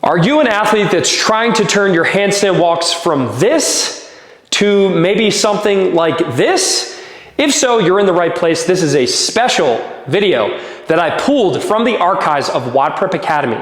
Are you an athlete that's trying to turn your handstand walks from this to maybe something like this? If so, you're in the right place. This is a special video that I pulled from the archives of WODprep Academy.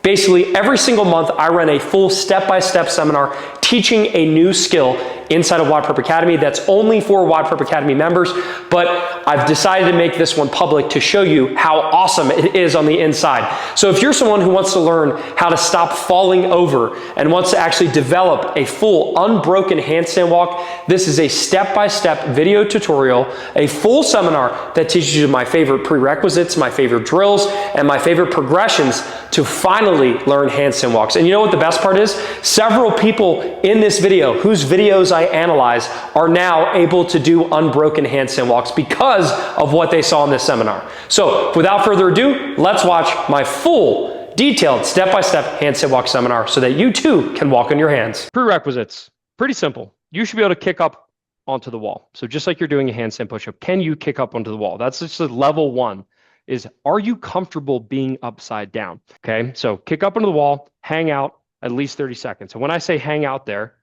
Basically, every single month, I run a full step-by-step seminar teaching a new skill inside of WODprep Academy that's only for WODprep Academy members, but I've decided to make this one public to show you how awesome it is on the inside. So if you're someone who wants to learn how to stop falling over and wants to actually develop a full unbroken handstand walk, this is a step-by-step video tutorial, a full seminar that teaches you my favorite prerequisites, my favorite drills, and my favorite progressions to finally learn handstand walks. And you know what the best part is? Several people in this video whose videos I analyze are now able to do unbroken handstand walks because of what they saw in this seminar. So without further ado, let's watch my full detailed step-by-step handstand walk seminar so that you too can walk on your hands. Prerequisites, pretty simple. You should be able to kick up onto the wall. So just like you're doing a handstand push-up, can you kick up onto the wall? That's just level one. Is, are you comfortable being upside down? Okay, so kick up onto the wall, hang out at least 30 seconds. And when I say hang out there,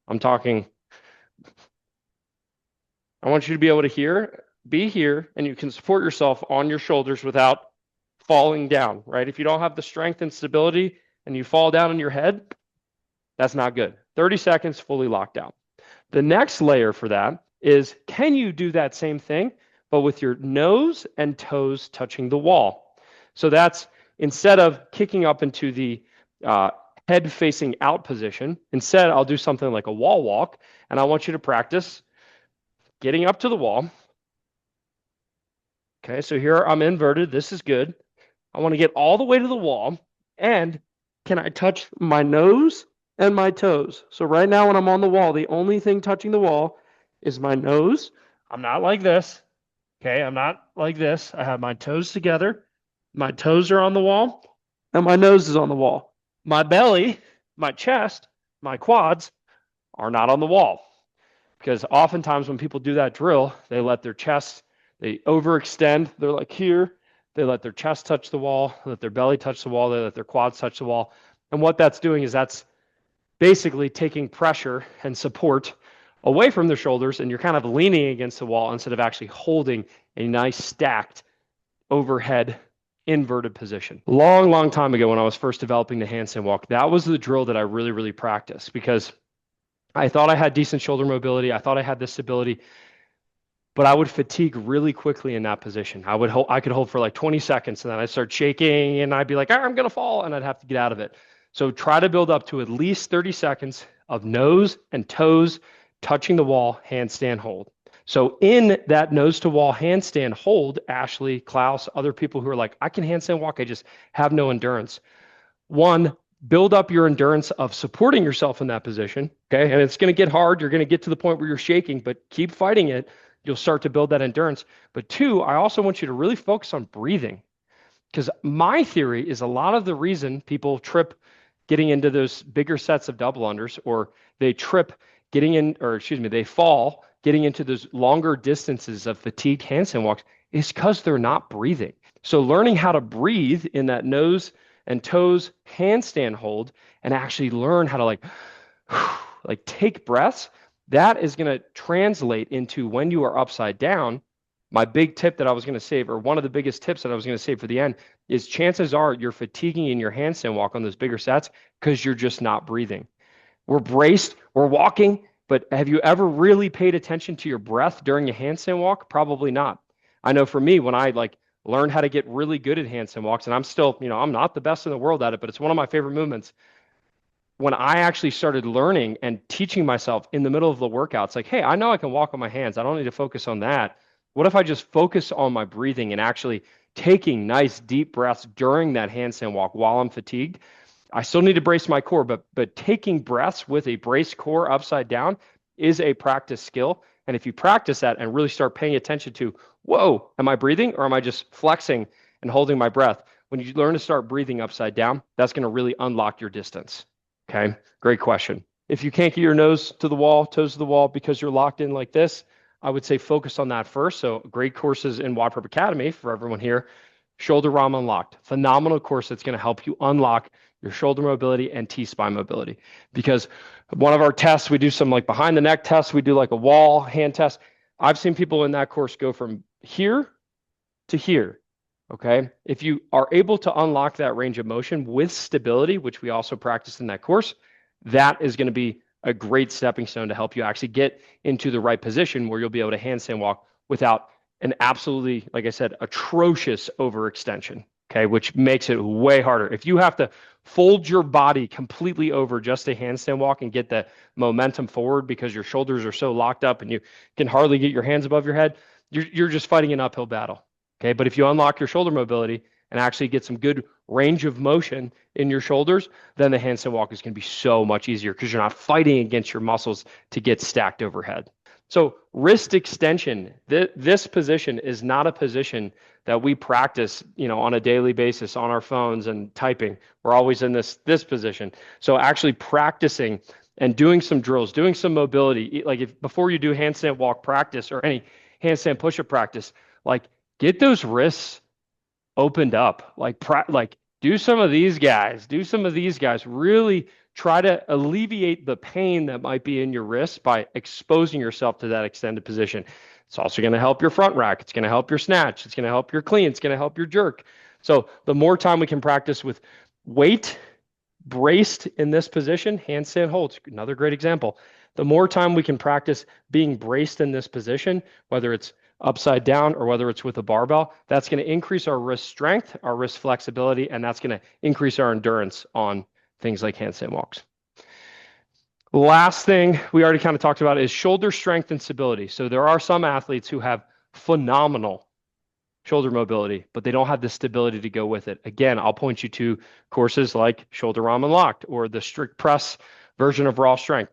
I'm talking, I want you to be able to be here, and you can support yourself on your shoulders without falling down, right? If you don't have the strength and stability and you fall down on your head, that's not good. 30 seconds, fully locked out. The next layer for that is, can you do that same thing, but with your nose and toes touching the wall? So that's, instead of kicking up into the head facing out position, instead I'll do something like a wall walk, and I want you to practice getting up to the wall. Okay, so here I'm inverted. This is good. I want to get all the way to the wall, and can I touch my nose and my toes? So right now when I'm on the wall, the only thing touching the wall is my nose. I'm not like this. Okay, I'm not like this. I have my toes together. My toes are on the wall, and my nose is on the wall. My belly, my chest, my quads are not on the wall. Because oftentimes when people do that drill, they let their chest, they overextend. They're like here. They let their chest touch the wall, let their belly touch the wall, they let their quads touch the wall. And what that's doing is that's basically taking pressure and support away from their shoulders, and you're kind of leaning against the wall instead of actually holding a nice stacked overhead inverted position. Long time ago when I was first developing the handstand walk, that was the drill that I really practiced, because I thought I had decent shoulder mobility. I thought I had this stability, but I would fatigue really quickly in that position. I could hold for like 20 seconds, and then I'd start shaking, and I'd be like, I'm going to fall, and I'd have to get out of it. So try to build up to at least 30 seconds of nose and toes touching the wall, handstand hold. So in that nose to wall handstand hold, Ashley, Klaus, other people who are like, I can handstand walk, I just have no endurance. One, build up your endurance of supporting yourself in that position, okay? And it's going to get hard. You're going to get to the point where you're shaking, but keep fighting it. You'll start to build that endurance. But two, I also want you to really focus on breathing, because my theory is a lot of the reason people trip getting into those bigger sets of double unders, or they trip getting in, or excuse me, they fall getting into those longer distances of fatigued handstand walks, is because they're not breathing. So learning how to breathe in that nose and toes handstand hold, and actually learn how to like take breaths, that is going to translate into, when you are upside down, my big tip that I was going to save, or one of the biggest tips that I was going to save for the end, is chances are you're fatiguing in your handstand walk on those bigger sets because you're just not breathing. We're braced, we're walking, but have you ever really paid attention to your breath during a handstand walk? Probably not. I know for me, when I learned how to get really good at handstand walks, and I'm still, I'm not the best in the world at it, but it's one of my favorite movements. When I actually started learning and teaching myself in the middle of the workout, it's like, hey, I know I can walk on my hands. I don't need to focus on that. What if I just focus on my breathing and actually taking nice deep breaths during that handstand walk while I'm fatigued? I still need to brace my core, but taking breaths with a braced core upside down is a practice skill. And if you practice that and really start paying attention to, whoa, am I breathing, or am I just flexing and holding my breath? When you learn to start breathing upside down, that's going to really unlock your distance. Okay, great question. If you can't get your nose to the wall, toes to the wall because you're locked in like this, I would say focus on that first. So great courses in WODprep Academy for everyone here. Shoulder ROM Unlocked, phenomenal course that's going to help you unlock your shoulder mobility, and T-spine mobility. Because one of our tests, we do some like behind the neck tests, we do like a wall hand test. I've seen people in that course go from here to here. Okay. If you are able to unlock that range of motion with stability, which we also practice in that course, that is going to be a great stepping stone to help you actually get into the right position where you'll be able to handstand walk without an absolutely, like I said, atrocious overextension. Okay. Which makes it way harder. If you have to fold your body completely over just to handstand walk and get the momentum forward because your shoulders are so locked up and you can hardly get your hands above your head, you're just fighting an uphill battle. Okay, but if you unlock your shoulder mobility and actually get some good range of motion in your shoulders, then the handstand walk is going to be so much easier because you're not fighting against your muscles to get stacked overhead. So wrist extension, this position is not a position that we practice, on a daily basis on our phones and typing. We're always in this position. So actually practicing and doing some drills, doing some mobility, like if before you do handstand walk practice or any handstand push-up practice, like get those wrists opened up. Like do some of these guys. Really try to alleviate the pain that might be in your wrists by exposing yourself to that extended position. It's also going to help your front rack. It's going to help your snatch. It's going to help your clean. It's going to help your jerk. So the more time we can practice with weight braced in this position, handstand holds, another great example. The more time we can practice being braced in this position, whether it's upside down or whether it's with a barbell, that's going to increase our wrist strength, our wrist flexibility, and that's going to increase our endurance on things like handstand walks. Last thing we already kind of talked about is shoulder strength and stability. So there are some athletes who have phenomenal shoulder mobility, but they don't have the stability to go with it. Again, I'll point you to courses like Shoulder Ramen Locked or the strict press version of raw strength.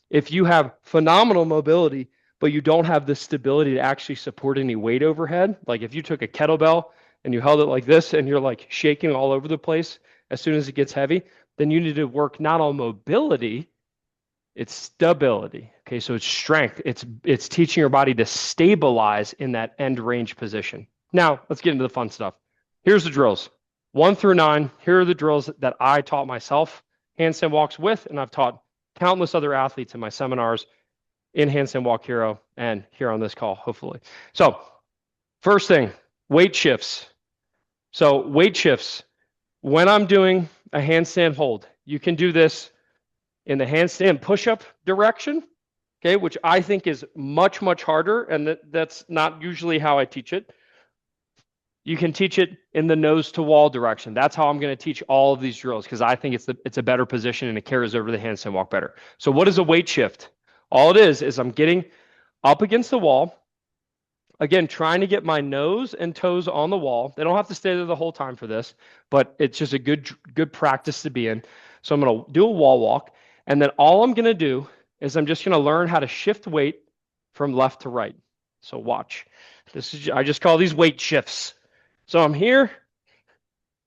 If you have phenomenal mobility, but you don't have the stability to actually support any weight overhead, like if you took a kettlebell and you held it like this and you're like shaking all over the place as soon as it gets heavy, then you need to work not on mobility, it's stability. Okay, so it's strength. It's teaching your body to stabilize in that end range position. Now, let's get into the fun stuff. Here's the drills. 1 through 9, here are the drills that I taught myself handstand walks with, and I've taught countless other athletes in my seminars in Handstand Walk Hero and here on this call, hopefully. So first thing, weight shifts. So weight shifts, when I'm doing a handstand hold, you can do this in the handstand push-up direction, okay, which I think is much, much harder, and that's not usually how I teach it. You can teach it in the nose to wall direction. That's how I'm going to teach all of these drills because I think it's a better position and it carries over the handstand walk better. So what is a weight shift? All it is I'm getting up against the wall, again, trying to get my nose and toes on the wall. They don't have to stay there the whole time for this, but it's just a good practice to be in. So I'm going to do a wall walk, and then all I'm going to do is I'm just going to learn how to shift weight from left to right. So watch. I just call these weight shifts. So I'm here,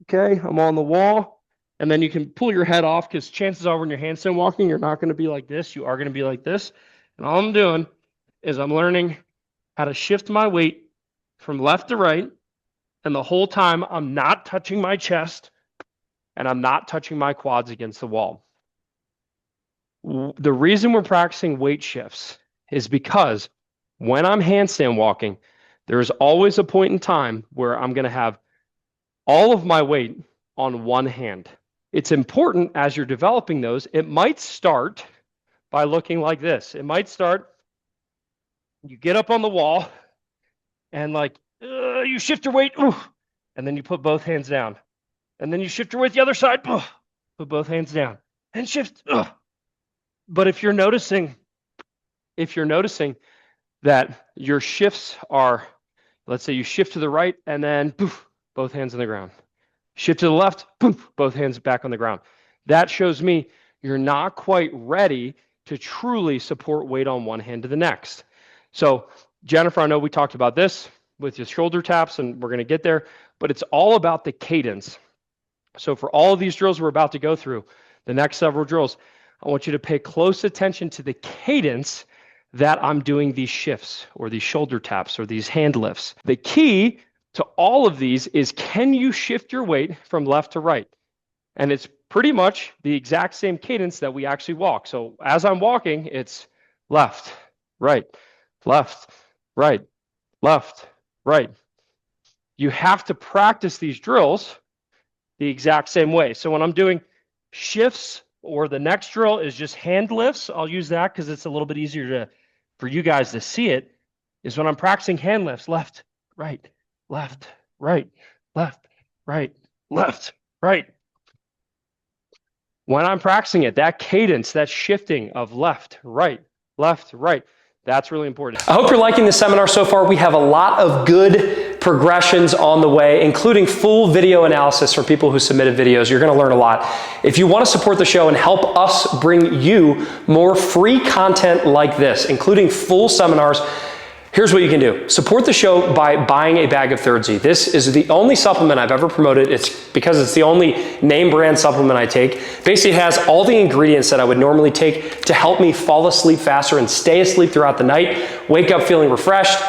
okay, I'm on the wall, and then you can pull your head off because chances are when you're handstand walking, you're not going to be like this. You are going to be like this. And all I'm doing is I'm learning how to shift my weight from left to right. And the whole time I'm not touching my chest and I'm not touching my quads against the wall. The reason we're practicing weight shifts is because when I'm handstand walking, there's always a point in time where I'm going to have all of my weight on one hand. It's important as you're developing those. It might start by looking like this. It might start, you get up on the wall and you shift your weight, and then you put both hands down. And then you shift your weight the other side, put both hands down and shift. But if you're noticing that your shifts are, let's say you shift to the right and then poof, both hands on the ground. Shift to the left, poof, both hands back on the ground. That shows me you're not quite ready to truly support weight on one hand to the next. So Jennifer, I know we talked about this with your shoulder taps and we're going to get there, but it's all about the cadence. So for all of these drills we're about to go through, the next several drills, I want you to pay close attention to the cadence that I'm doing these shifts or these shoulder taps or these hand lifts. The key to all of these is, can you shift your weight from left to right? And it's pretty much the exact same cadence that we actually walk. So as I'm walking, it's left, right, left, right, left, right. You have to practice these drills the exact same way. So when I'm doing shifts, or the next drill is just hand lifts, I'll use that because it's a little bit easier for you guys to see it, is when I'm practicing hand lifts, left, right, left, right, left, right, left, right. When I'm practicing it, that cadence, that shifting of left, right, that's really important. I hope you're liking the seminar so far. We have a lot of good progressions on the way, including full video analysis from people who submitted videos. You're going to learn a lot. If you want to support the show and help us bring you more free content like this, including full seminars, here's what you can do. Support the show by buying a bag of Thirdsy. This is the only supplement I've ever promoted. It's because it's the only name brand supplement I take. Basically, it has all the ingredients that I would normally take to help me fall asleep faster and stay asleep throughout the night, wake up feeling refreshed.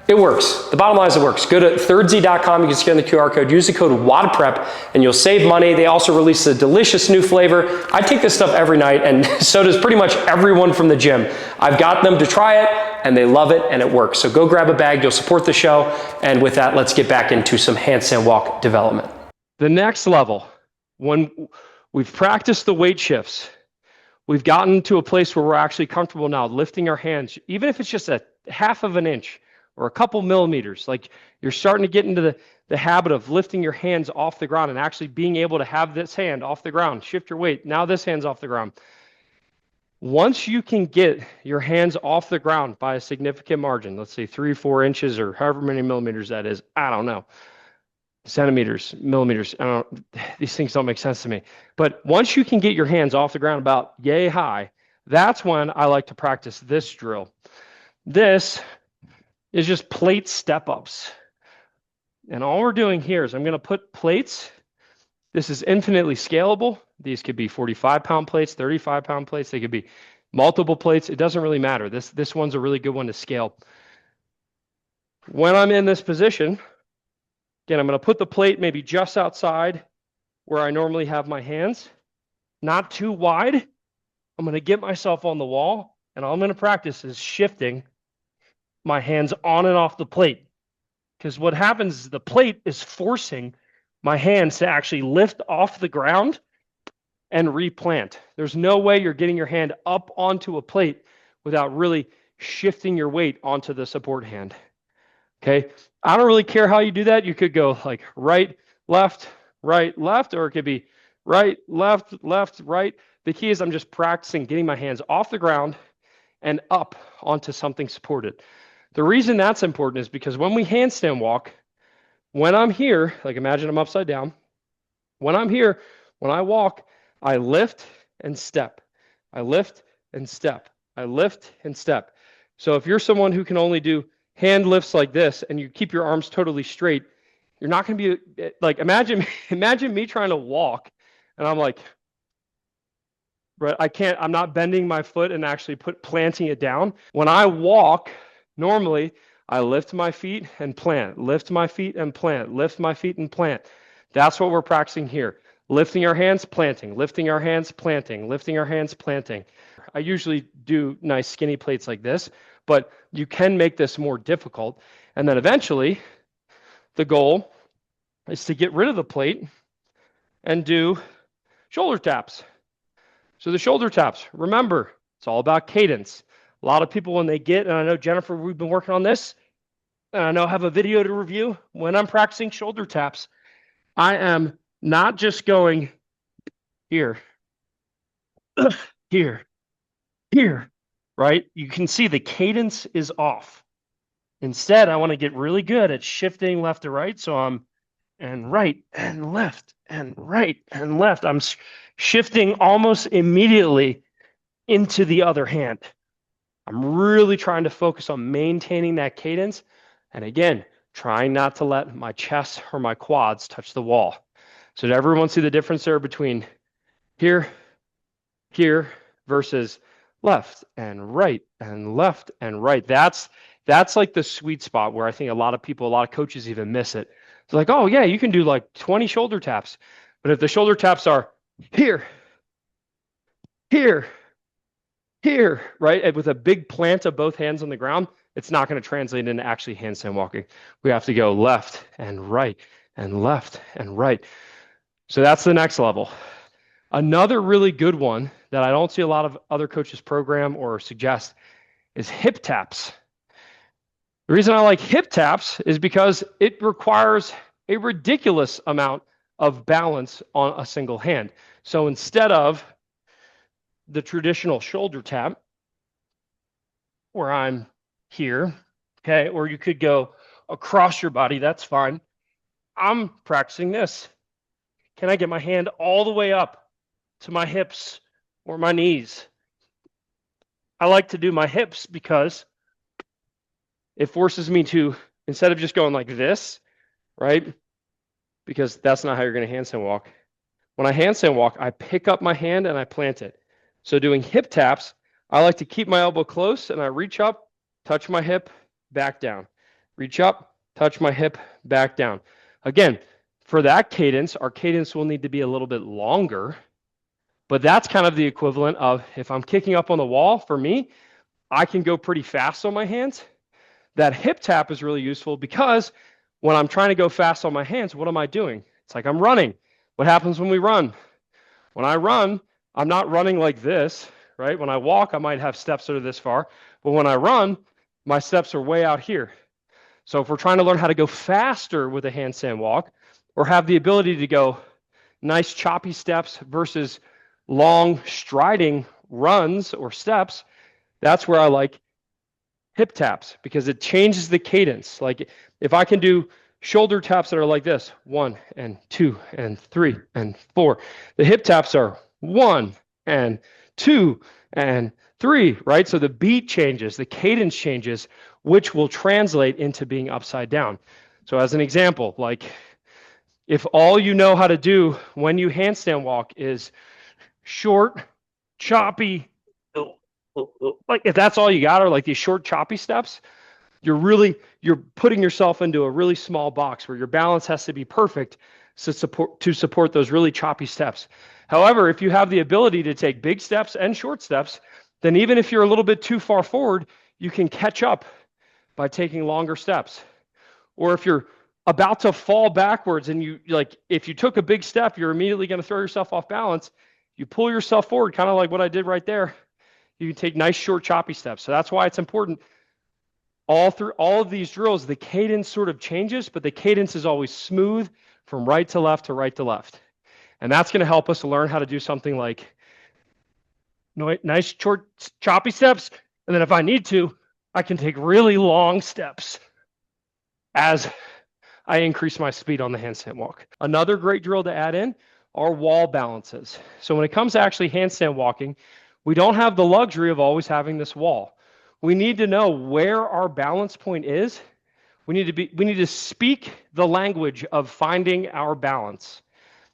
It works. The bottom line is it works. Go to thirdsy.com. You can scan the QR code. Use the code WODprep and you'll save money. They also released a delicious new flavor. I take this stuff every night, and so does pretty much everyone from the gym. I've got them to try it, and they love it, and it works. So go grab a bag. You'll support the show. And with that, let's get back into some handstand walk development. The next level, when we've practiced the weight shifts, we've gotten to a place where we're actually comfortable now lifting our hands, even if it's just a half of an inch or a couple millimeters. Like, you're starting to get into the habit of lifting your hands off the ground and actually being able to have this hand off the ground, shift your weight. Now this hand's off the ground. Once you can get your hands off the ground by a significant margin, let's say 3-4 inches or however many millimeters that is, I don't know, centimeters, millimeters, I don't, these things don't make sense to me. But once you can get your hands off the ground about yay high, that's when I like to practice this drill. This is just plate step-ups. And all we're doing here is I'm going to put plates. This is infinitely scalable. These could be 45-pound plates, 35-pound plates. They could be multiple plates. It doesn't really matter. This one's a really good one to scale. When I'm in this position, again, I'm going to put the plate maybe just outside where I normally have my hands, not too wide. I'm going to get myself on the wall, and all I'm going to practice is shifting my hands on and off the plate. Because what happens is the plate is forcing my hands to actually lift off the ground and replant. There's no way you're getting your hand up onto a plate without really shifting your weight onto the support hand. Okay, I don't really care how you do that. You could go like right, left, or it could be right, left, right. The key is I'm just practicing getting my hands off the ground and up onto something supported. The reason that's important is because when we handstand walk, when I'm here, like imagine I'm upside down. When I'm here, when I walk, I lift and step. I lift and step. I lift and step. So if you're someone who can only do hand lifts like this and you keep your arms totally straight, you're not going to be like, imagine me trying to walk and I'm like, right, I'm not bending my foot and actually planting it down. When I walk, normally I lift my feet and plant, lift my feet and plant, lift my feet and plant. That's what we're practicing here. Lifting our hands, planting, lifting our hands, planting, lifting our hands, planting. I usually do nice skinny plates like this, but you can make this more difficult. And then eventually the goal is to get rid of the plate and do shoulder taps. So the shoulder taps, remember, it's all about cadence. A lot of people when they get, and I know Jennifer, we've been working on this, and I know I have a video to review. When I'm practicing shoulder taps, I am not just going here, here, right? You can see the cadence is off. Instead, I want to get really good at shifting left to right. So I'm and right and left and right and left. I'm shifting almost immediately into the other hand. I'm really trying to focus on maintaining that cadence. And again, trying not to let my chest or my quads touch the wall. So did everyone see the difference there between here versus left and right and left and right? That's like the sweet spot where I think a lot of people, a lot of coaches even miss it. It's like, oh yeah, you can do like 20 shoulder taps. But if the shoulder taps are here, here, here, right? And with a big plant of both hands on the ground, it's not going to translate into actually handstand walking. We have to go left and right and left and right. So that's the next level. Another really good one that I don't see a lot of other coaches program or suggest is hip taps. The reason I like hip taps is because it requires a ridiculous amount of balance on a single hand. So instead of the traditional shoulder tap, where I'm here, okay, or you could go across your body, that's fine. I'm practicing this. Can I get my hand all the way up to my hips or my knees? I like to do my hips because it forces me to, instead of just going like this, right? Because that's not how you're going to handstand walk. When I handstand walk, I pick up my hand and I plant it. So doing hip taps, I like to keep my elbow close and I reach up, touch my hip, back down. Reach up, touch my hip, back down. Again, for that cadence, our cadence will need to be a little bit longer, but that's kind of the equivalent of if I'm kicking up on the wall, for me, I can go pretty fast on my hands. That hip tap is really useful because when I'm trying to go fast on my hands, what am I doing? It's like I'm running. What happens when we run? When I run, I'm not running like this, right? When I walk, I might have steps that are this far, but when I run, my steps are way out here. So if we're trying to learn how to go faster with a handstand walk or have the ability to go nice choppy steps versus long striding runs or steps, that's where I like hip taps because it changes the cadence. Like if I can do shoulder taps that are like this, 1 and 2 and 3 and 4, the hip taps are 1 and 2 and 3, right? So the beat changes, the cadence changes, which will translate into being upside down. So as an example, like if all you know how to do when you handstand walk is short, choppy, like if that's all you got are like these short, choppy steps, you're putting yourself into a really small box where your balance has to be perfect to support those really choppy steps. However, if you have the ability to take big steps and short steps, then even if you're a little bit too far forward, you can catch up by taking longer steps. Or if you're about to fall backwards and you like, if you took a big step, you're immediately going to throw yourself off balance. You pull yourself forward, kind of like what I did right there. You can take nice, short, choppy steps. So that's why it's important. All through all of these drills, the cadence sort of changes, but the cadence is always smooth from right to left to right to left. And that's going to help us learn how to do something like nice, short, choppy steps. And then if I need to, I can take really long steps as I increase my speed on the handstand walk. Another great drill to add in are wall balances. So when it comes to actually handstand walking, we don't have the luxury of always having this wall. We need to know where our balance point is. We need to speak the language of finding our balance.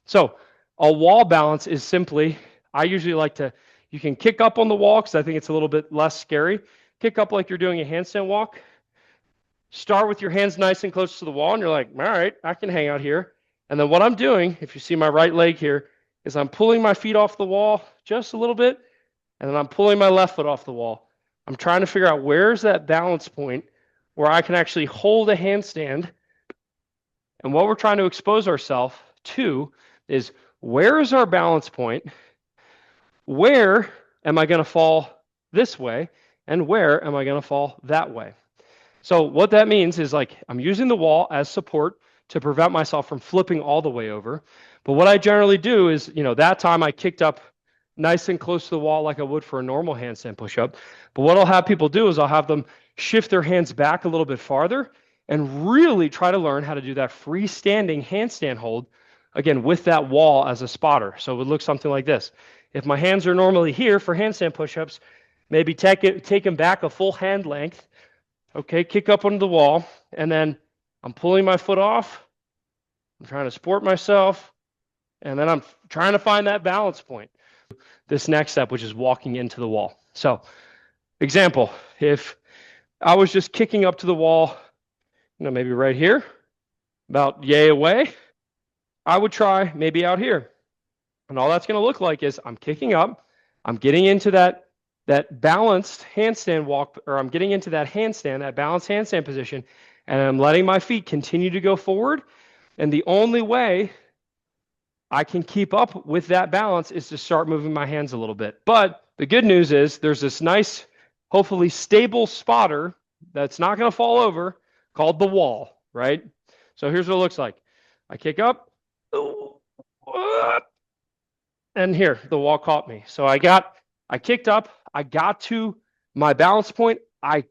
So a wall balance is simply, I usually like to, you can kick up on the wall because I think it's a little bit less scary. Kick up like you're doing a handstand walk. Start with your hands nice and close to the wall and you're like, all right, I can hang out here. And then what I'm doing, if you see my right leg here, is I'm pulling my feet off the wall just a little bit, and then I'm pulling my left foot off the wall. I'm trying to figure out where's that balance point where I can actually hold a handstand. And what we're trying to expose ourselves to is where is our balance point? Where am I going to fall this way? And where am I going to fall that way? So what that means is like I'm using the wall as support to prevent myself from flipping all the way over. But what I generally do is, that time I kicked up nice and close to the wall like I would for a normal handstand push-up. But what I'll have people do is I'll have them shift their hands back a little bit farther and really try to learn how to do that freestanding handstand hold, again, with that wall as a spotter. So it would look something like this. If my hands are normally here for handstand push-ups, maybe take them back a full hand length. Okay, kick up onto the wall, and then I'm pulling my foot off. I'm trying to support myself, and then I'm trying to find that balance point. This next step, which is walking into the wall. So, example, if I was just kicking up to the wall, maybe right here, about yay away, I would try maybe out here. And all that's going to look like is I'm kicking up, I'm getting into that balanced handstand walk, or I'm getting into that handstand, that balanced handstand position, and I'm letting my feet continue to go forward. And the only way I can keep up with that balance is to start moving my hands a little bit. But the good news is there's this nice, hopefully stable spotter that's not going to fall over called the wall, right? So here's what it looks like. I kick up, and here, the wall caught me. So I kicked up, I got to my balance point. I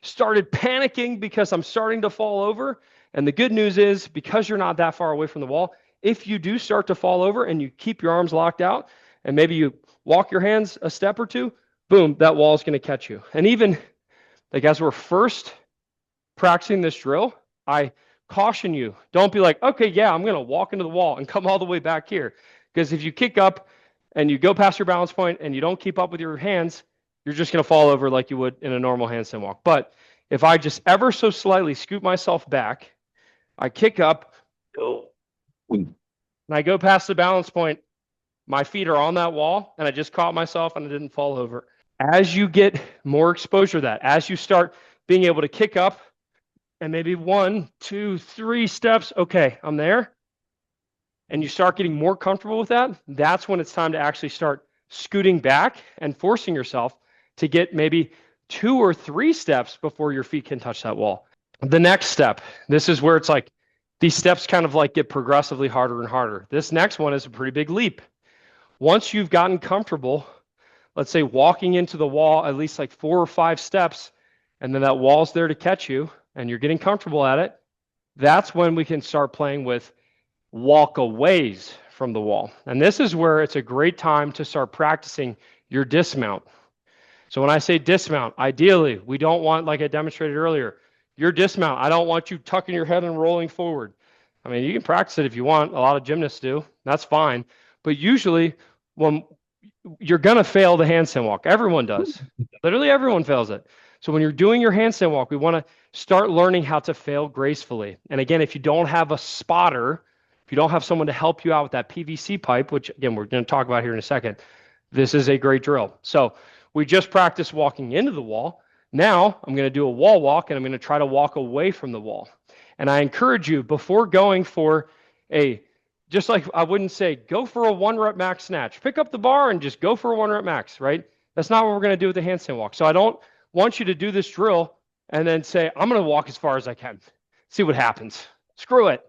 started panicking because I'm starting to fall over. And the good news is, because you're not that far away from the wall, if you do start to fall over and you keep your arms locked out and maybe you walk your hands a step or two, boom, that wall is going to catch you. And even like as we're first practicing this drill, I caution you, don't be like, okay, yeah, I'm going to walk into the wall and come all the way back here. Because if you kick up and you go past your balance point and you don't keep up with your hands, you're just going to fall over like you would in a normal handstand walk. But if I just ever so slightly scoot myself back, I kick up, and I go past the balance point, my feet are on that wall, and I just caught myself and I didn't fall over. As you get more exposure to that, as you start being able to kick up, and maybe 1, 2, 3 steps, okay, I'm there, and you start getting more comfortable with that, that's when it's time to actually start scooting back and forcing yourself to get maybe 2 or 3 steps before your feet can touch that wall. The next step, this is where it's like these steps kind of like get progressively harder and harder. This next one is a pretty big leap. Once you've gotten comfortable, let's say walking into the wall at least like 4 or 5 steps, and then that wall's there to catch you, and you're getting comfortable at it, that's when we can start playing with walkaways from the wall. And this is where it's a great time to start practicing your dismount. So when I say dismount, ideally, we don't want, like I demonstrated earlier, your dismount, I don't want you tucking your head and rolling forward. I mean, you can practice it if you want. A lot of gymnasts do. That's fine. But usually, when you're going to fail the handstand walk, everyone does. Literally everyone fails it. So when you're doing your handstand walk, we want to start learning how to fail gracefully. And again, if you don't have a spotter, if you don't have someone to help you out with that PVC pipe, which again, we're going to talk about here in a second, this is a great drill. So we just practiced walking into the wall. Now I'm going to do a wall walk, and I'm going to try to walk away from the wall. And I encourage you, before going for just like I wouldn't say, go for a 1 rep max snatch. Pick up the bar and just go for a 1 rep max, right? That's not what we're going to do with the handstand walk. So I don't want you to do this drill and then say, I'm going to walk as far as I can. See what happens. Screw it.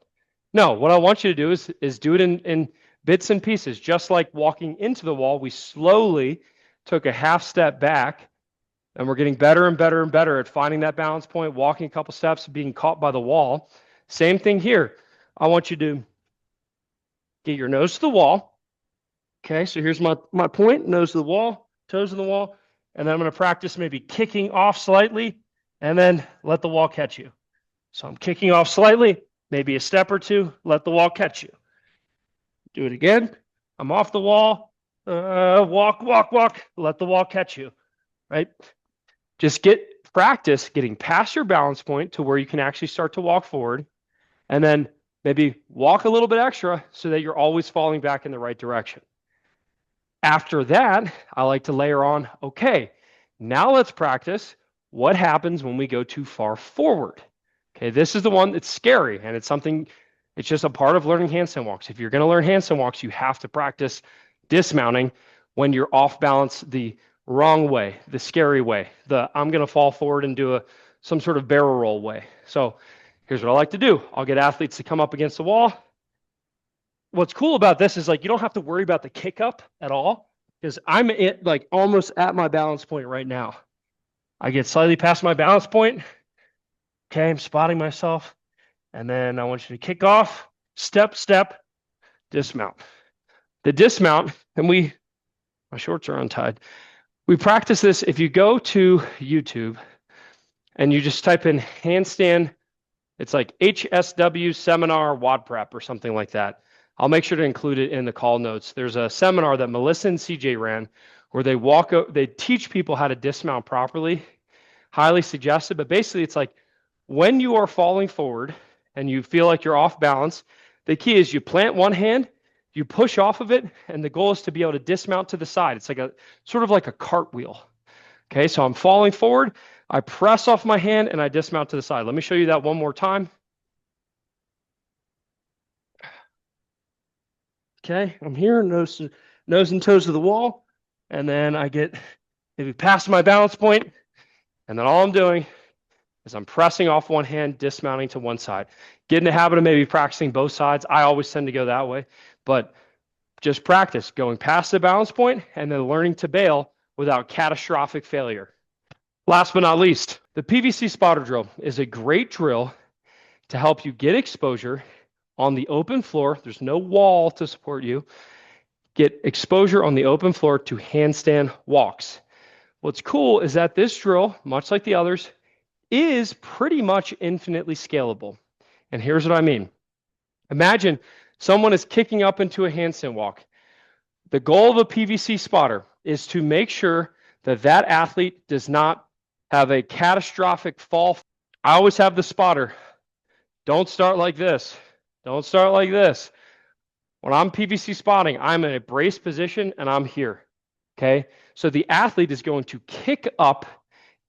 No, what I want you to do is do it in bits and pieces. Just like walking into the wall, we slowly took a half step back, and we're getting better and better and better at finding that balance point, walking a couple steps, being caught by the wall. Same thing here. I want you to get your nose to the wall. Okay, so here's my point, nose to the wall, toes to the wall, and then I'm going to practice maybe kicking off slightly and then let the wall catch you. So I'm kicking off slightly, maybe a step or two, let the wall catch you. Do it again. I'm off the wall, walk, let the wall catch you, right? Just get practice getting past your balance point to where you can actually start to walk forward, and then maybe walk a little bit extra so that you're always falling back in the right direction. After that, I like to layer on, okay, now let's practice what happens when we go too far forward. Okay, this is the one that's scary, and it's just a part of learning handstand walks. If you're going to learn handstand walks, you have to practice dismounting when you're off balance the wrong way, the scary way, I'm going to fall forward and do some sort of barrel roll way. So here's what I like to do. I'll get athletes to come up against the wall. What's cool about this is like you don't have to worry about the kick up at all, because I'm like almost at my balance point right now. I get slightly past my balance point. Okay, I'm spotting myself. And then I want you to kick off, step, dismount. The dismount, and my shorts are untied. We practice this. If you go to YouTube and you just type in handstand, it's like HSW seminar WODprep or something like that. I'll make sure to include it in the call notes. There's a seminar that Melissa and CJ ran where they teach people how to dismount properly. Highly suggested, but basically it's like when you are falling forward and you feel like you're off balance, the key is you plant one hand You push off of it, and the goal is to be able to dismount to the side. It's like a sort of like a cartwheel. Okay, so I'm falling forward, I press off my hand, and I dismount to the side. Let me show you that one more time. Okay, I'm here, nose and toes to the wall, and then I get maybe past my balance point, and then all I'm doing is I'm pressing off one hand, dismounting to one side. Get in the habit of maybe practicing both sides. I always tend to go that way, but just practice going past the balance point and then learning to bail without catastrophic failure. Last but not least, the PVC spotter drill is a great drill to help you get exposure on the open floor. There's no wall to support you. Get exposure on the open floor to handstand walks. What's cool is that this drill, much like the others, is pretty much infinitely scalable. And here's what I mean. Imagine someone is kicking up into a handstand walk. The goal of a PVC spotter is to make sure that that athlete does not have a catastrophic fall. I always have the spotter. Don't start like this. Don't start like this. When I'm PVC spotting, I'm in a brace position and I'm here. Okay? So the athlete is going to kick up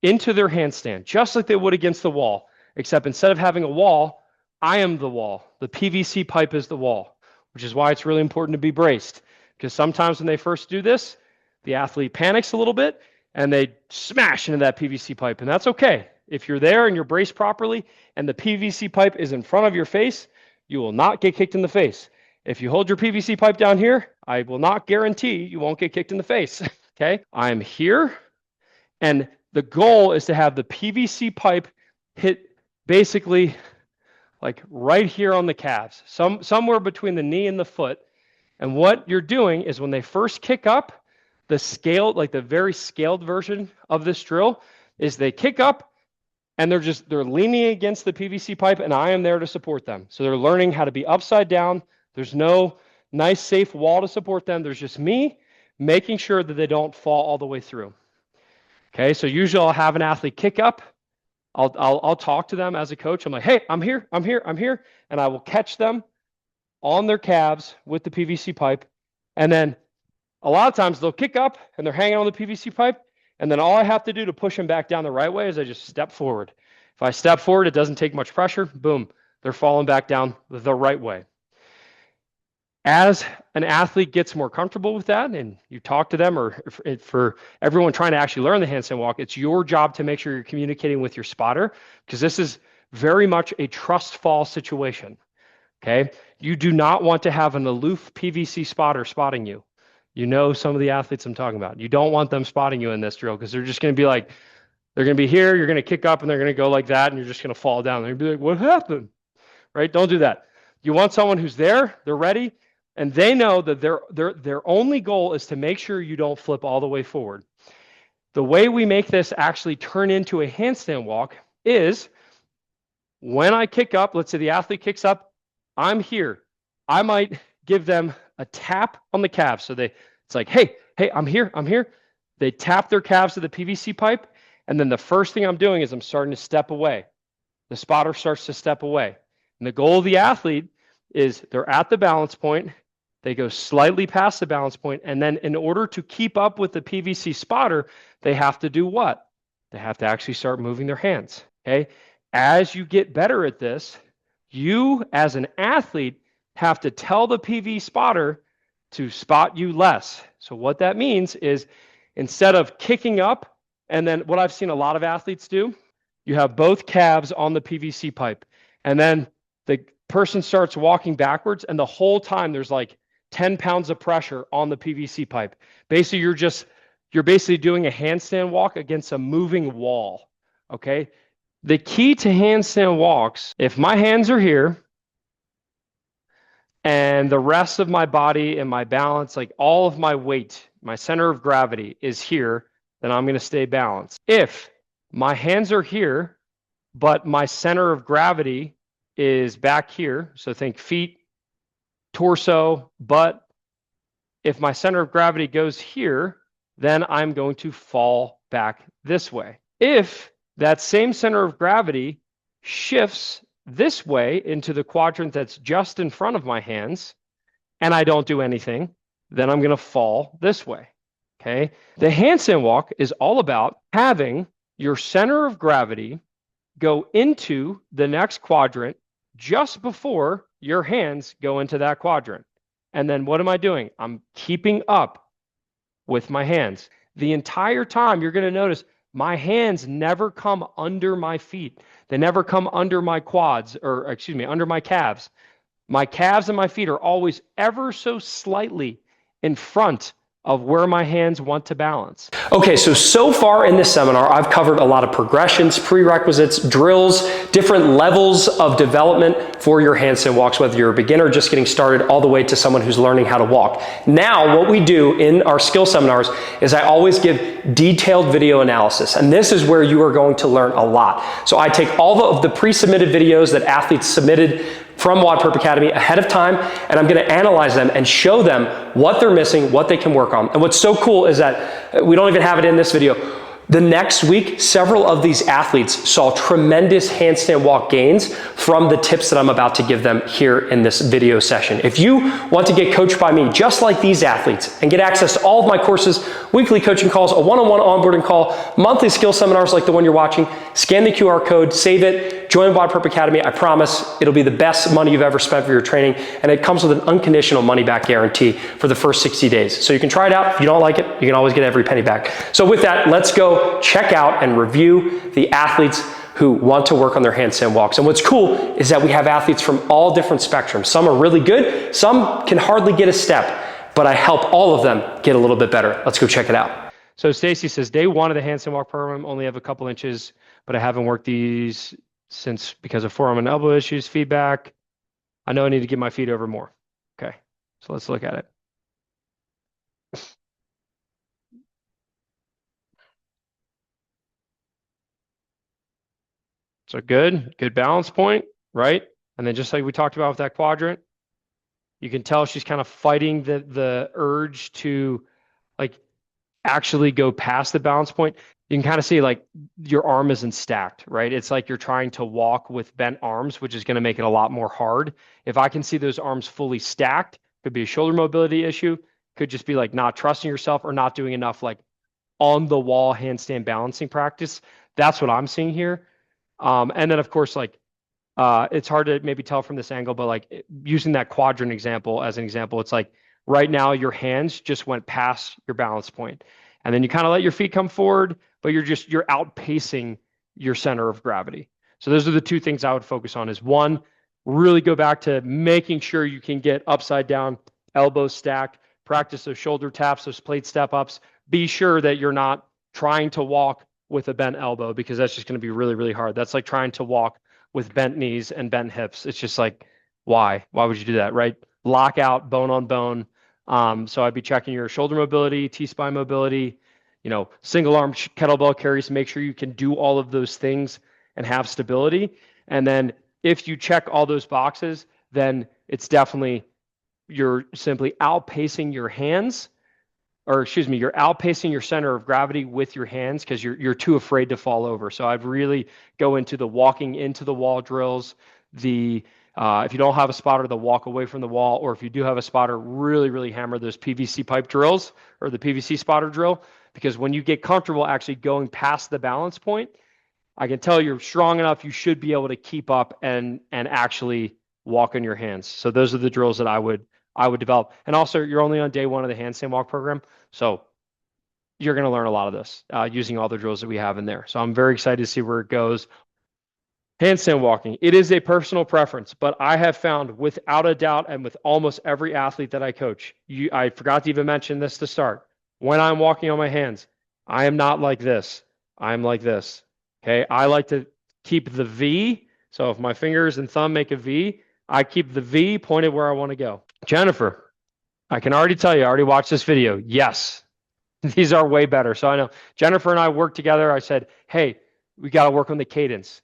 into their handstand, just like they would against the wall, except instead of having a wall, I am the wall. The PVC pipe is the wall, which is why it's really important to be braced. Because sometimes when they first do this, the athlete panics a little bit and they smash into that PVC pipe. And that's okay. If you're there and you're braced properly and the PVC pipe is in front of your face, you will not get kicked in the face. If you hold your PVC pipe down here, I will not guarantee you won't get kicked in the face. Okay? I'm here, and the goal is to have the PVC pipe hit basically like right here on the calves, somewhere between the knee and the foot. And what you're doing is when they first kick up, the scaled, like the very scaled version of this drill, is they kick up and they're leaning against the PVC pipe, and I am there to support them. So they're learning how to be upside down. There's no nice, safe wall to support them. There's just me making sure that they don't fall all the way through. Okay, so usually I'll have an athlete kick up. I'll talk to them as a coach. I'm like, hey, I'm here, and I will catch them on their calves with the PVC pipe. And then a lot of times they'll kick up and they're hanging on the PVC pipe. And then all I have to do to push them back down the right way is I just step forward. If I step forward, it doesn't take much pressure. Boom, they're falling back down the right way. As an athlete gets more comfortable with that and you talk to them, or for everyone trying to actually learn the handstand walk, it's your job to make sure you're communicating with your spotter, because this is very much a trust fall situation. Okay, you do not want to have an aloof PVC spotter spotting you. You know some of the athletes I'm talking about. You don't want them spotting you in this drill, because they're just going to be like, they're going to be here, you're going to kick up, and they're going to go like that, and you're just going to fall down. They're going to be like, what happened? Right? Don't do that. You want someone who's there, they're ready, and they know that their only goal is to make sure you don't flip all the way forward. The way we make this actually turn into a handstand walk is when I kick up, let's say the athlete kicks up, I'm here. I might give them a tap on the calves. So it's like, hey, I'm here. They tap their calves to the PVC pipe. And then the first thing I'm doing is I'm starting to step away. The spotter starts to step away. And the goal of the athlete is they're at the balance point. They go slightly past the balance point. And then in order to keep up with the PVC spotter, they have to do what? They have to actually start moving their hands. Okay. As you get better at this, you as an athlete have to tell the PV spotter to spot you less. So what that means is instead of kicking up, and then what I've seen a lot of athletes do, you have both calves on the PVC pipe, and then the person starts walking backwards, and the whole time there's like 10 pounds of pressure on the PVC pipe. Basically, you're basically doing a handstand walk against a moving wall. Okay. The key to handstand walks, if my hands are here and the rest of my body and my balance, like all of my weight, my center of gravity is here, then I'm going to stay balanced. If my hands are here, but my center of gravity is back here, so think feet, torso, butt. If my center of gravity goes here, then I'm going to fall back this way. If that same center of gravity shifts this way into the quadrant that's just in front of my hands, and I don't do anything, then I'm going to fall this way. Okay. The handstand walk is all about having your center of gravity go into the next quadrant just before your hands go into that quadrant. And then what am I doing? I'm keeping up with my hands. The entire time, you're going to notice my hands never come under my feet. They never come under my quads, or excuse me, under my calves. My calves and my feet are always ever so slightly in front of where my hands want to balance. Okay, so far in this seminar, I've covered a lot of progressions, prerequisites, drills, different levels of development for your handstand walks, whether you're a beginner just getting started all the way to someone who's learning how to walk. Now, what we do in our skill seminars is I always give detailed video analysis, and this is where you are going to learn a lot. So I take all of the pre-submitted videos that athletes submitted from WODprep Academy ahead of time, and I'm going to analyze them and show them what they're missing, what they can work on. And what's so cool is that we don't even have it in this video. The next week, several of these athletes saw tremendous handstand walk gains from the tips that I'm about to give them here in this video session. If you want to get coached by me just like these athletes and get access to all of my courses, weekly coaching calls, a one-on-one onboarding call, monthly skill seminars like the one you're watching, scan the QR code, save it, join WODprep Academy. I promise it'll be the best money you've ever spent for your training, and it comes with an unconditional money-back guarantee for the first 60 days. So you can try it out. If you don't like it, you can always get every penny back. So with that, let's go check out and review the athletes who want to work on their handstand walks. And what's cool is that we have athletes from all different spectrums. Some are really good, some can hardly get a step, but I help all of them get a little bit better. Let's go check it out. So Stacy says, day one of the handstand walk program, only have a couple inches, but I haven't worked these since because of forearm and elbow issues, feedback. I know I need to get my feet over more. Okay, so let's look at it. So good balance point, right? And then just like we talked about with that quadrant, you can tell she's kind of fighting the urge to like actually go past the balance point. You can kind of see like your arm isn't stacked, right? It's like you're trying to walk with bent arms, which is going to make it a lot more hard. If I can see those arms fully stacked, could be a shoulder mobility issue, could just be like not trusting yourself or not doing enough like on the wall handstand balancing practice. That's what I'm seeing here. And then of course, like it's hard to maybe tell from this angle, but like using that quadrant example as an example, it's like right now your hands just went past your balance point, and then you kind of let your feet come forward, but you're outpacing your center of gravity. So those are the two things I would focus on. Is one, really go back to making sure you can get upside down, elbows stacked, practice those shoulder taps, those plate step ups. Be sure that you're not trying to walk with a bent elbow, because that's just going to be really, really hard. That's like trying to walk with bent knees and bent hips. It's just like, why? Why would you do that, right? Lock out, bone on bone. So I'd be checking your shoulder mobility, T-spine mobility, single arm kettlebell carries. Make sure you can do all of those things and have stability. And then if you check all those boxes, then it's definitely you're simply outpacing your hands, or excuse me, you're outpacing your center of gravity with your hands because you're too afraid to fall over. So I'd really go into the walking into the wall drills, the if you don't have a spotter, the walk away from the wall, or if you do have a spotter, really, really hammer those PVC pipe drills or the PVC spotter drill, because when you get comfortable actually going past the balance point, I can tell you're strong enough, you should be able to keep up and actually walk on your hands. So those are the drills that I would develop. And also, you're only on day one of the handstand walk program, so you're going to learn a lot of this using all the drills that we have in there. So I'm very excited to see where it goes. Handstand walking, it is a personal preference, but I have found without a doubt, and with almost every athlete that I coach, I forgot to even mention this to start. When I'm walking on my hands, I am not like this. I'm like this. Okay. I like to keep the V. So if my fingers and thumb make a V, I keep the V pointed where I want to go. Jennifer, I can already tell you, I already watched this video. Yes, these are way better. So I know Jennifer and I worked together. I said, hey, we got to work on the cadence.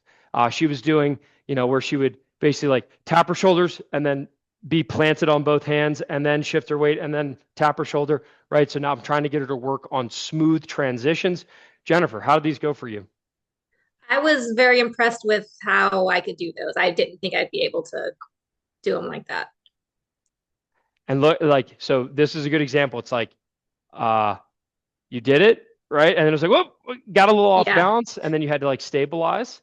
She was doing, where she would basically like tap her shoulders and then be planted on both hands and then shift her weight and then tap her shoulder, right? So now I'm trying to get her to work on smooth transitions. Jennifer, how did these go for you? I was very impressed with how I could do those. I didn't think I'd be able to do them like that. And look, like, so this is a good example. It's like, uh, you did it, right? And then it was like, whoop, got a little off Yeah. balance. And then you had to like stabilize.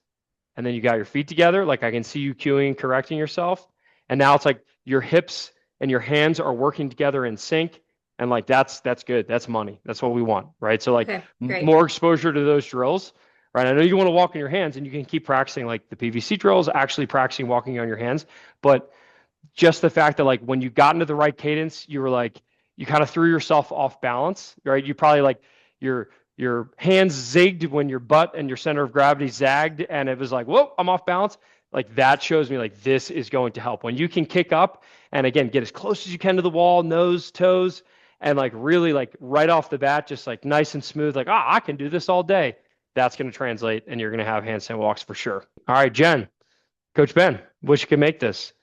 And then you got your feet together. Like I can see you cueing, correcting yourself. And now it's like your hips and your hands are working together in sync. And like that's good. That's money. That's what we want, right? So like Okay, great. more exposure to those drills, right? I know you want to walk on your hands and you can keep practicing like the PVC drills, actually practicing walking on your hands, but just the fact that like when you got into the right cadence, you were like you kind of threw yourself off balance, right? You probably like your hands zigged when your butt and your center of gravity zagged, and it was like, whoa, I'm off balance. Like that shows me like this is going to help. When you can kick up and again get as close as you can to the wall, nose, toes, and like really like right off the bat, just like nice and smooth, like I can do this all day. That's going to translate, and you're going to have handstand walks for sure. All right, Jen, Coach Ben, wish you could make this.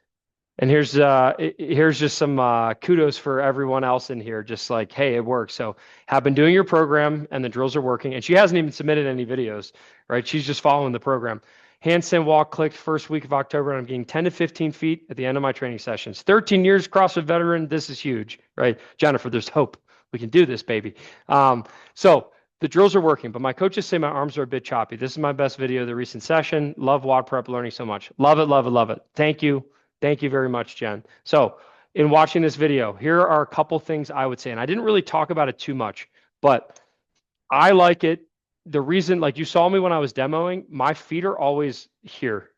And here's just some kudos for everyone else in here. Just like, hey, it works. So have been doing your program and the drills are working. And she hasn't even submitted any videos, right? She's just following the program. Handstand walk clicked first week of October, and I'm getting 10 to 15 feet at the end of my training sessions. 13 years CrossFit veteran. This is huge, right? Jennifer, there's hope. We can do this, baby. So the drills are working, but my coaches say my arms are a bit choppy. This is my best video of the recent session. Love WODprep, learning so much. Love it, love it, love it. Thank you. Thank you very much, Jen. So in watching this video, here are a couple things I would say, and I didn't really talk about it too much, but I like it. The reason, like you saw me when I was demoing, my feet are always here,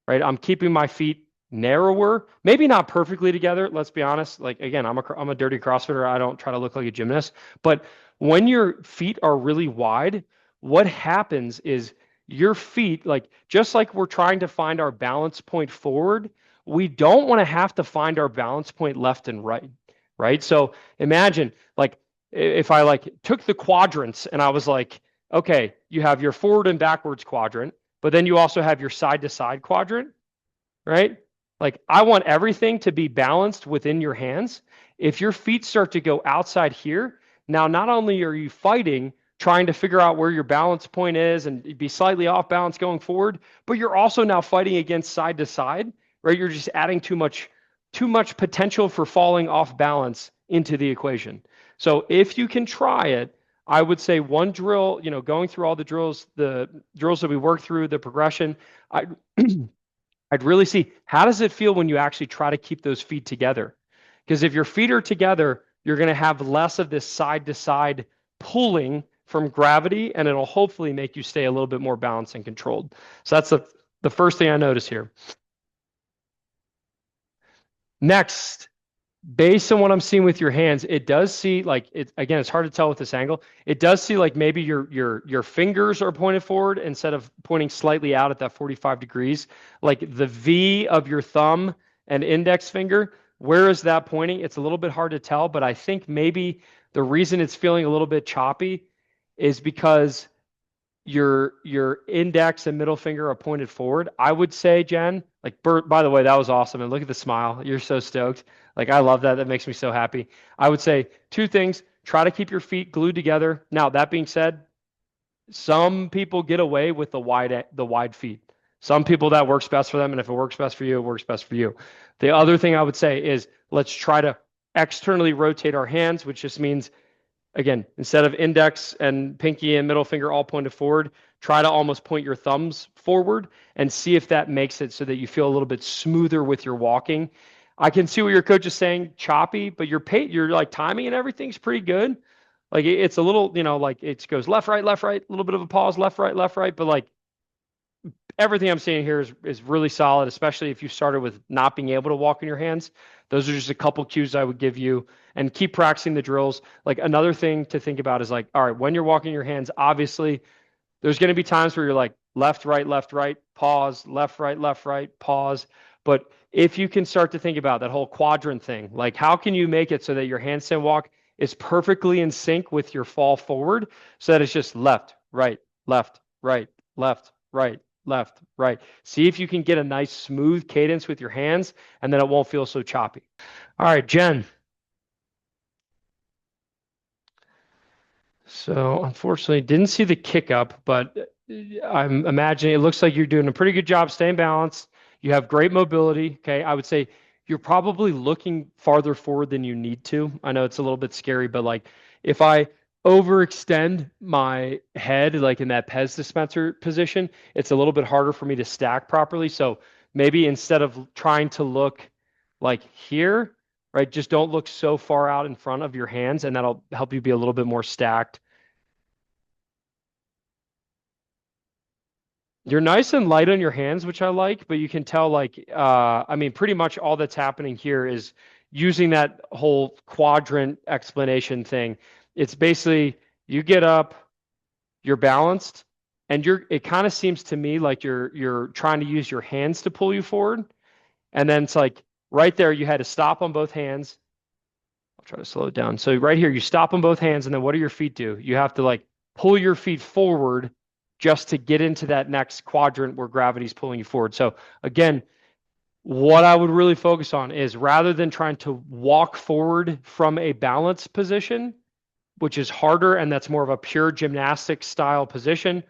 right? I'm keeping my feet narrower, maybe not perfectly together. Let's be honest. Like, again, I'm a dirty CrossFitter. I don't try to look like a gymnast, but when your feet are really wide, what happens is your feet, like, just like we're trying to find our balance point forward, we don't want to have to find our balance point left and right, right? So imagine like if I like took the quadrants and I was like, okay, you have your forward and backwards quadrant, but then you also have your side to side quadrant, right? Like I want everything to be balanced within your hands. If your feet start to go outside here, now not only are you fighting trying to figure out where your balance point is and be slightly off balance going forward, but you're also now fighting against side to side, right? You're just adding too much potential for falling off balance into the equation. So if you can try it, I would say one drill, you know, going through all the drills that we work through, the progression, I I'd really see how does it feel when you actually try to keep those feet together? Because if your feet are together, you're going to have less of this side to side pulling from gravity, and it'll hopefully make you stay a little bit more balanced and controlled. So that's the first thing I notice here. Next, based on what I'm seeing with your hands, it does see like it again, it's hard to tell with this angle. It does see like maybe your fingers are pointed forward instead of pointing slightly out at that 45 degrees. Like the V of your thumb and index finger, where is that pointing? It's a little bit hard to tell, but I think maybe the reason it's feeling a little bit choppy is because your index and middle finger are pointed forward. I would say, Jen, like Bert, by the way, that was awesome. And look at the smile. You're so stoked. Like I love that. That makes me so happy. I would say two things. Try to keep your feet glued together. Now, that being said, some people get away with the wide feet. Some people that works best for them. And if it works best for you, it works best for you. The other thing I would say is let's try to externally rotate our hands, which just means again, instead of index and pinky and middle finger all pointed forward, try to almost point your thumbs forward and see if that makes it so that you feel a little bit smoother with your walking. I can see what your coach is saying, choppy, but your like timing and everything's pretty good. Like it's a little, you know, like it goes left, right, a little bit of a pause, left, right, but like everything I'm seeing here is really solid, especially if you started with not being able to walk in your hands. Those are just a couple cues I would give you, and keep practicing the drills. Like another thing to think about is like, all right, when you're walking your hands, obviously there's going to be times where you're like left, right, pause, left, right, pause. But if you can start to think about that whole quadrant thing, like how can you make it so that your handstand walk is perfectly in sync with your fall forward so that it's just left, right, left, right, left, right, left, right. See if you can get a nice smooth cadence with your hands, and then it won't feel so choppy. All right, Jen. So unfortunately, didn't see the kick up, but I'm imagining it looks like you're doing a pretty good job staying balanced. You have great mobility. Okay, I would say you're probably looking farther forward than you need to. I know it's a little bit scary, but like if I overextend my head, like in that Pez dispenser position, it's a little bit harder for me to stack properly. So maybe instead of trying to look like here, right, just don't look so far out in front of your hands, and that'll help you be a little bit more stacked. You're nice and light on your hands, which I like, but you can tell like I mean pretty much all that's happening here is using that whole quadrant explanation thing. It's basically you get up, you're balanced, and it kind of seems to me like you're trying to use your hands to pull you forward. And then it's like right there you had to stop on both hands. I'll try to slow it down. So right here, you stop on both hands, and then what do your feet do? You have to like pull your feet forward just to get into that next quadrant where gravity's pulling you forward. So again, what I would really focus on is rather than trying to walk forward from a balance position, which is harder and that's more of a pure gymnastic style position,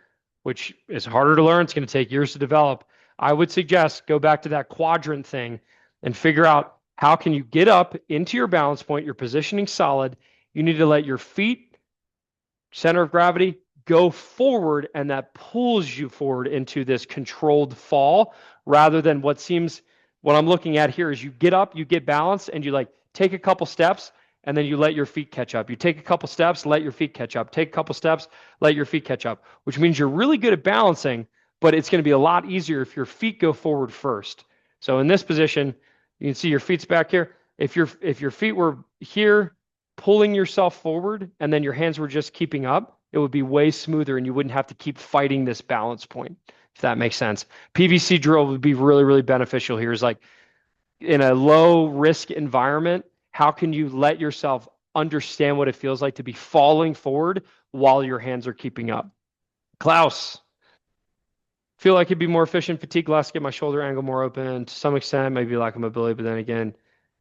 which is harder to learn. It's going to take years to develop. I would suggest go back to that quadrant thing and figure out how can you get up into your balance point, your positioning solid. You need to let your feet, center of gravity, go forward, and that pulls you forward into this controlled fall rather than what I'm looking at here is you get up, you get balanced, and you like take a couple steps, and then you let your feet catch up. You take a couple steps, let your feet catch up. Take a couple steps, let your feet catch up, which means you're really good at balancing, but it's going to be a lot easier if your feet go forward first. So in this position, you can see your feet's back here. If your feet were here, pulling yourself forward, and then your hands were just keeping up, it would be way smoother and you wouldn't have to keep fighting this balance point, if that makes sense. PVC drill would be really, really beneficial here. Is like in a low risk environment, how can you let yourself understand what it feels like to be falling forward while your hands are keeping up? Klaus, feel like it'd be more efficient, fatigue less, get my shoulder angle more open to some extent, maybe lack of mobility, but then again.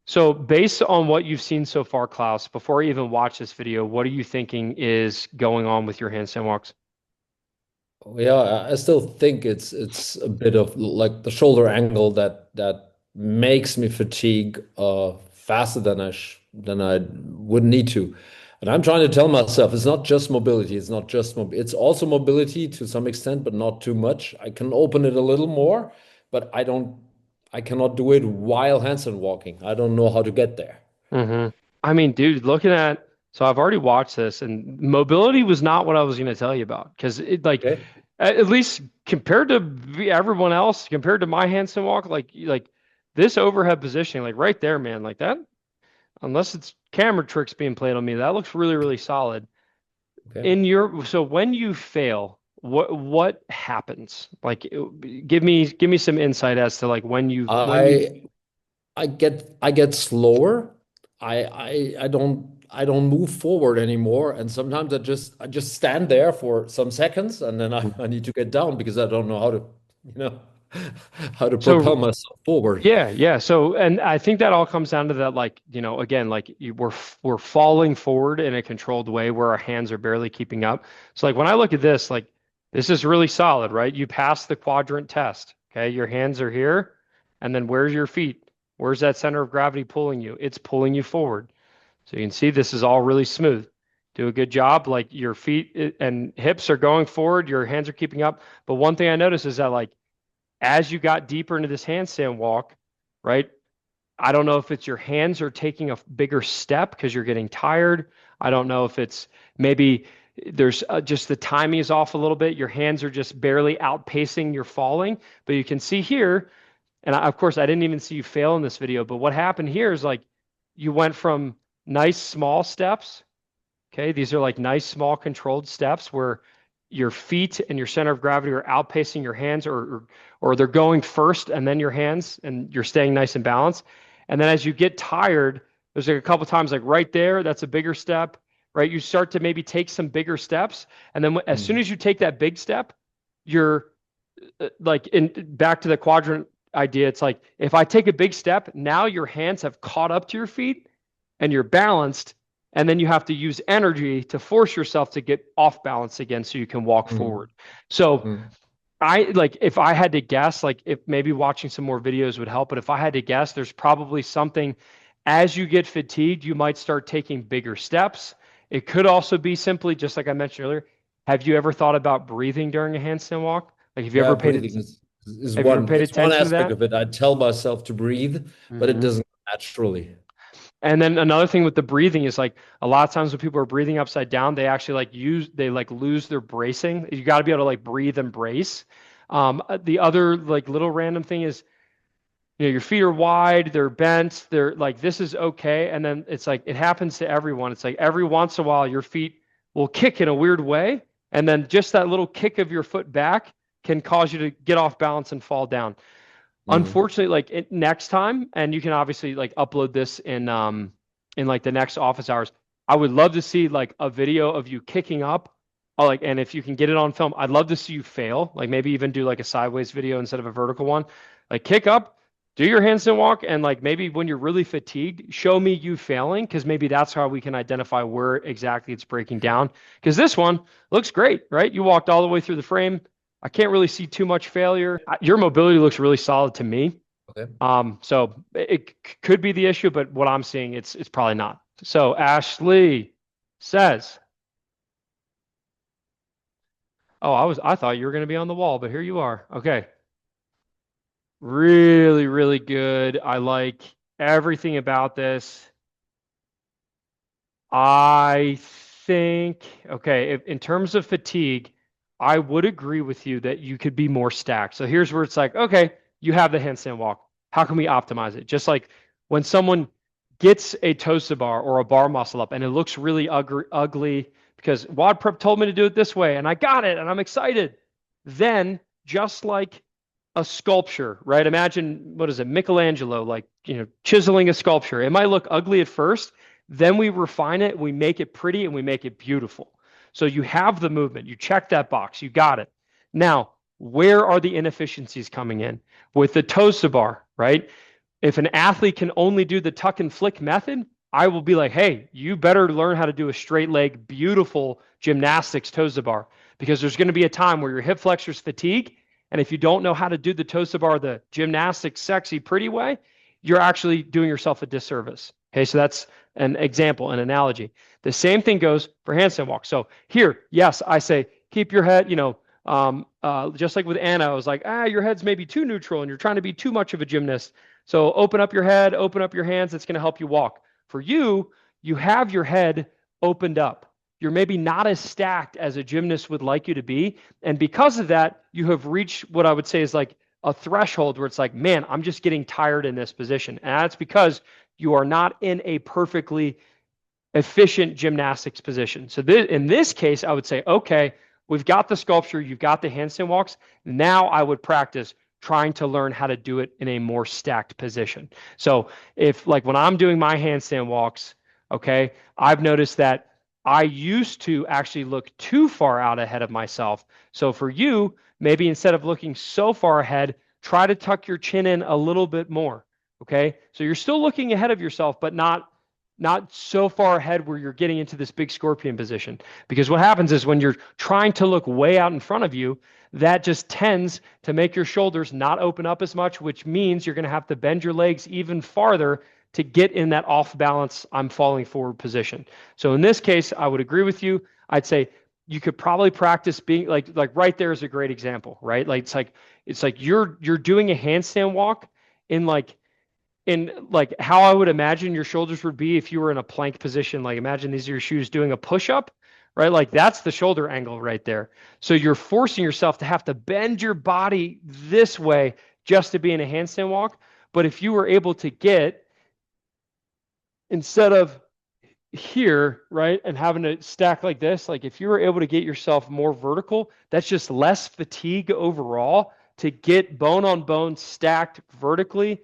So based on what you've seen so far, Klaus, before I even watch this video, what are you thinking is going on with your handstand walks? Yeah, I still think it's a bit of like the shoulder angle that makes me fatigue faster than I would need to. And I'm trying to tell myself it's not just mobility, it's also mobility to some extent, but not too much. I can open it a little more, but I cannot do it while handstand walking. I don't know how to get there. Mm-hmm. I mean, dude, so I've already watched this, and mobility was not what I was going to tell you about because it like Okay. at least compared to everyone else, compared to my handstand walk, like this overhead positioning, like right there, man, like that. Unless it's camera tricks being played on me, that looks really, really solid. Okay. So when you fail, what happens? Like, give me some insight as to like when you I I get slower. I don't move forward anymore. And sometimes I just stand there for some seconds and then I need to get down because I don't know how to, you know, how to propel so myself forward. Yeah, yeah. So, and I think that all comes down to that, like, again, like we're falling forward in a controlled way where our hands are barely keeping up. So, like when I look at this, like this is really solid, right? You pass the quadrant test. Okay, your hands are here, and then where's your feet? Where's that center of gravity pulling you? It's pulling you forward. So you can see this is all really smooth. Do a good job. Like your feet and hips are going forward, your hands are keeping up. But one thing I noticed is that like as you got deeper into this handstand walk, right? I don't know if it's your hands are taking a bigger step because you're getting tired. I don't know if it's maybe there's just the timing is off a little bit. Your hands are just barely outpacing your falling. But you can see here, and of course, I didn't even see you fail in this video, but what happened here is like you went from nice small steps. Okay, these are like nice small controlled steps where your feet and your center of gravity are outpacing your hands or they're going first and then your hands and you're staying nice and balanced. And then as you get tired, there's like a couple times like right there, that's a bigger step, right? You start to maybe take some bigger steps. And then as soon Mhm. as you take that big step, you're like in back to the quadrant idea. It's like if I take a big step, now your hands have caught up to your feet and you're balanced. And then you have to use energy to force yourself to get off balance again so you can walk Mhm. forward. So Mhm. if I had to guess, like if maybe watching some more videos would help, but if I had to guess, there's probably something as you get fatigued, you might start taking bigger steps. It could also be simply, just like I mentioned earlier, have you ever thought about breathing during a handstand walk? Like, Yeah, breathing is have you ever one, paid it's one attention to aspect that? of it. I tell myself to breathe, but it Mhm. doesn't come naturally. And then another thing with the breathing is like a lot of times when people are breathing upside down, they actually they like lose their bracing. You got to be able to like breathe and brace. The other like little random thing is, your feet are wide, they're bent, they're like, this is okay. And then it's like, it happens to everyone. It's like every once in a while, your feet will kick in a weird way. And then just that little kick of your foot back can cause you to get off balance and fall down. Mm. Unfortunately, next time, and you can obviously like upload this in like the next office hours. I would love to see like a video of you kicking up, or like, and if you can get it on film, I'd love to see you fail. Like maybe even do like a sideways video instead of a vertical one. Like kick up, do your handstand walk, and like maybe when you're really fatigued, show me you failing, because maybe that's how we can identify where exactly it's breaking down. Because this one looks great, right? You walked all the way through the frame. I can't really see too much failure. Your mobility looks really solid to me. Okay. So it could be the issue, but what I'm seeing, it's probably not. So Ashley says, "Oh, I thought you were going to be on the wall, but here you are." Okay, really, really good. I like everything about this. I think, okay, in terms of fatigue, I would agree with you that you could be more stacked. So here's where it's like, okay, you have the handstand walk. How can we optimize it? Just like when someone gets a toes bar or a bar muscle up and it looks really ugly because WODprep told me to do it this way and I got it and I'm excited. Then, just like a sculpture, right? Imagine, what is it, Michelangelo, like, chiseling a sculpture. It might look ugly at first, then we refine it, we make it pretty, and we make it beautiful. So you have the movement, you check that box, you got it. Now, where are the inefficiencies coming in? With the Tosa bar, right? If an athlete can only do the tuck and flick method, I will be like, hey, you better learn how to do a straight leg, beautiful gymnastics Tosa bar, because there's going to be a time where your hip flexors fatigue. And if you don't know how to do the Tosa bar the gymnastics, sexy, pretty way, you're actually doing yourself a disservice. Okay, so that's an example, an analogy. The same thing goes for handstand walk. So here, yes, I say keep your head, just like with Anna, I was like, your head's maybe too neutral and you're trying to be too much of a gymnast. So open up your head, open up your hands. It's going to help you walk. For you, you have your head opened up. You're maybe not as stacked as a gymnast would like you to be. And because of that, you have reached what I would say is like a threshold where it's like, man, I'm just getting tired in this position. And that's because you are not in a perfectly efficient gymnastics position. So in this case, I would say, okay, we've got the sculpture, you've got the handstand walks. Now I would practice trying to learn how to do it in a more stacked position. So if like when I'm doing my handstand walks, okay, I've noticed that I used to actually look too far out ahead of myself. So for you, maybe instead of looking so far ahead, try to tuck your chin in a little bit more. Okay. So you're still looking ahead of yourself, but not so far ahead where you're getting into this big scorpion position. Because what happens is when you're trying to look way out in front of you, that just tends to make your shoulders not open up as much, which means you're going to have to bend your legs even farther to get in that off balance, I'm falling forward position. So in this case, I would agree with you. I'd say you could probably practice being like right there is a great example, right? Like it's like you're doing a handstand walk in like how I would imagine your shoulders would be if you were in a plank position. Like imagine these are your shoes doing a push-up, right? Like that's the shoulder angle right there. So you're forcing yourself to have to bend your body this way just to be in a handstand walk. But if you were able to get, instead of here, right, and having to stack like this, like if you were able to get yourself more vertical, that's just less fatigue overall to get bone on bone stacked vertically.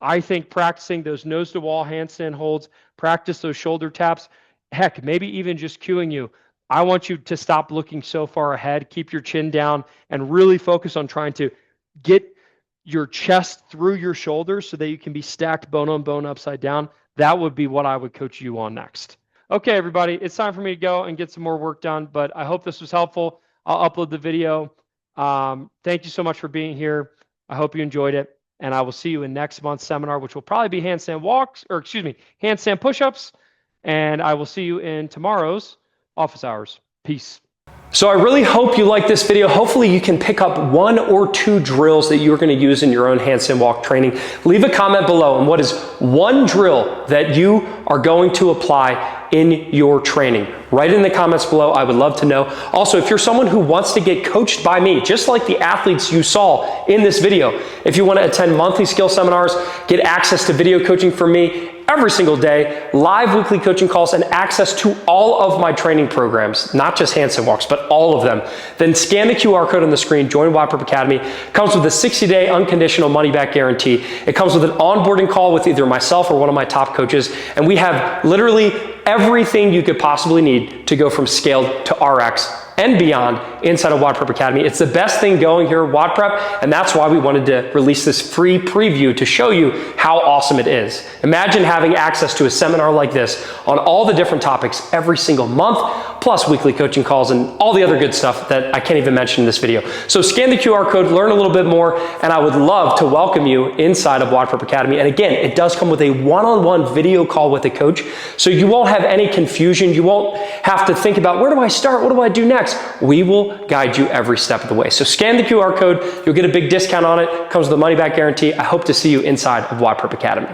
I think practicing those nose to wall handstand holds, practice those shoulder taps, heck, maybe even just cueing you. I want you to stop looking so far ahead, keep your chin down, and really focus on trying to get your chest through your shoulders so that you can be stacked bone on bone upside down. That would be what I would coach you on next. Okay, everybody, it's time for me to go and get some more work done, but I hope this was helpful. I'll upload the video Thank you so much for being here. I hope you enjoyed it. And I will see you in next month's seminar, which will probably be handstand walks, or excuse me, handstand push-ups. And I will see you in tomorrow's office hours. Peace. So I really hope you like this video. Hopefully you can pick up 1 or 2 drills that you're going to use in your own handstand walk training. Leave a comment below on what is one drill that you are going to apply in your training. Write in the comments below. I would love to know. Also, if you're someone who wants to get coached by me, just like the athletes you saw in this video, if you want to attend monthly skill seminars, get access to video coaching from me every single day, live weekly coaching calls, and access to all of my training programs, not just handstand walks, but all of them, then scan the QR code on the screen, join WODprep Academy. It comes with a 60-day unconditional money-back guarantee. It comes with an onboarding call with either myself or one of my top coaches, and we have literally everything you could possibly need to go from scaled to RX and beyond inside of WODprep Academy. It's the best thing going here at WODprep, and that's why we wanted to release this free preview to show you how awesome it is. Imagine having access to a seminar like this on all the different topics every single month, plus weekly coaching calls and all the other good stuff that I can't even mention in this video. So scan the QR code, learn a little bit more, and I would love to welcome you inside of WODprep Academy. And again, it does come with a one-on-one video call with a coach, so you won't have any confusion. You won't have to think about, where do I start? What do I do next? We will guide you every step of the way. So scan the QR code. You'll get a big discount on it. Comes with a money-back guarantee. I hope to see you inside of WODprep Academy.